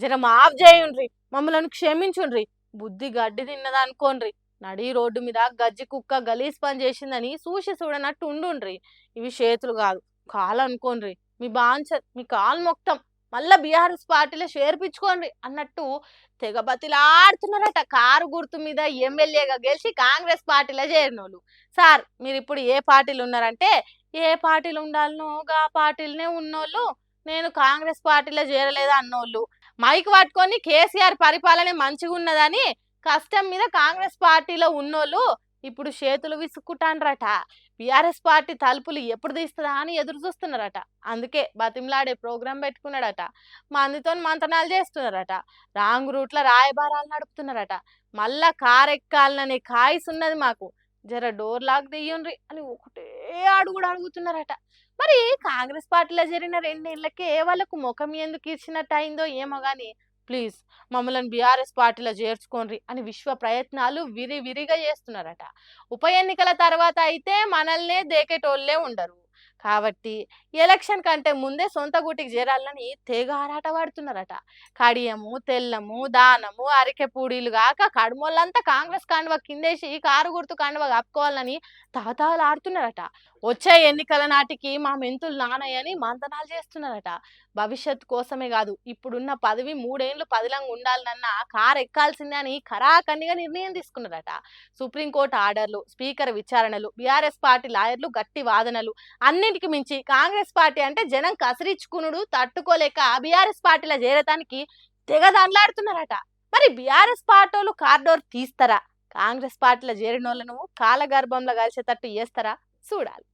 జర మాఫ్ చేయుండ్రి, మమ్మలను క్షమించుండ్రి, బుద్ధి గడ్డి తిన్నదనుకోండ్రి, నడి రోడ్డు మీద గజ్జి కుక్క గలీజ్ పని చేసిందని చూసి చూడనట్టు ఉండుండ్రి. ఇవి చేతులు కాదు, కాలు అనుకోండ్రి. మీ కాలు మొక్తం, మళ్ళా బీఆర్ఎస్ పార్టీలో చేర్పించుకోండి అన్నట్టు తెగ బతిలాడుతున్నారట. కారు గుర్తు మీద ఎమ్మెల్యేగా గెలిచి కాంగ్రెస్ పార్టీలో చేరినోళ్ళు. సార్ మీరు ఇప్పుడు ఏ పార్టీలు ఉన్నారంటే, ఏ పార్టీలు ఉండాలనో గా పార్టీలనే ఉన్నోళ్ళు, నేను కాంగ్రెస్ పార్టీలో చేరలేదు అన్నోళ్ళు, మైక్ పట్టుకొని కేసీఆర్ పరిపాలన మంచిగా ఉన్నదని కష్టం మీద కాంగ్రెస్ పార్టీలో ఉన్నోళ్ళు ఇప్పుడు చేతులు విసుక్కుంటాన్రట. బీఆర్ఎస్ పార్టీ తలుపులు ఎప్పుడు తీస్తుందా అని ఎదురు చూస్తున్నారట. అందుకే బతిమలాడే ప్రోగ్రాం పెట్టుకున్నాడట. మందితో మంతనాలు చేస్తున్నారట. రాంగ్ రూట్ల రాయబారాలు నడుపుతున్నారట. మళ్ళా కారెక్కాలనే కాయస్ ఉన్నది మాకు, జర డోర్ లాక్ తీయండ్రి అని ఒకటే అడుగుడు అడుగుతున్నారట. మరి కాంగ్రెస్ పార్టీలో జరిగిన 2 ఏళ్లకే వాళ్ళకు ముఖం ఎందుకు ఇచ్చినట్టు అయిందో ఏమో గాని, ప్లీజ్ మమ్మల్ని బీఆర్ఎస్ పార్టీలో చేర్చుకోండి అని విశ్వ ప్రయత్నాలు విరివిరిగా చేస్తున్నారట. ఉప ఎన్నికల తర్వాత అయితే మనల్నే దేకేటోళ్లే ఉండరు. కాబట్టి ఎలక్షన్ కంటే ముందే సొంత గూటికి చేరాలని తెగ ఆరాట పడుతున్నారట. కడియము, తెల్లము, దానము, అరికె పూడీలు గాక కడుమోళ్ళంతా కాంగ్రెస్ కండువ కిందేసి కారు గుర్తు కండువ కప్పుకోవాలని తహతహలాడుతున్నారట. వచ్చే ఎన్నికల నాటికి మా మెంతులు నానయ్యని మంతనాలు చేస్తున్నారట. భవిష్యత్ కోసమే కాదు, ఇప్పుడున్న పదవి 3 ఏళ్ళు పదిలంగా ఉండాలన్నా కారు ఎక్కాల్సిందే అని ఖరాఖండిగా నిర్ణయం తీసుకున్నారట. సుప్రీంకోర్టు ఆర్డర్లు, స్పీకర్ విచారణలు, బీఆర్ఎస్ పార్టీ లాయర్లు గట్టి వాదనలు, అన్నింటికి మించి కాంగ్రెస్ పార్టీ అంటే జనం కసిరించుకునుడు తట్టుకోలేక బీఆర్ఎస్ పార్టీలో చేరటానికి తెగ దండలాడుతున్నారట. మరి బీఆర్ఎస్ పార్టీలు కార్డోర్ తీస్తారా? కాంగ్రెస్ పార్టీలో చేరిన వాళ్ళను కాలగర్భంలో కలిసేటట్టు చేస్తారా? చూడాలి.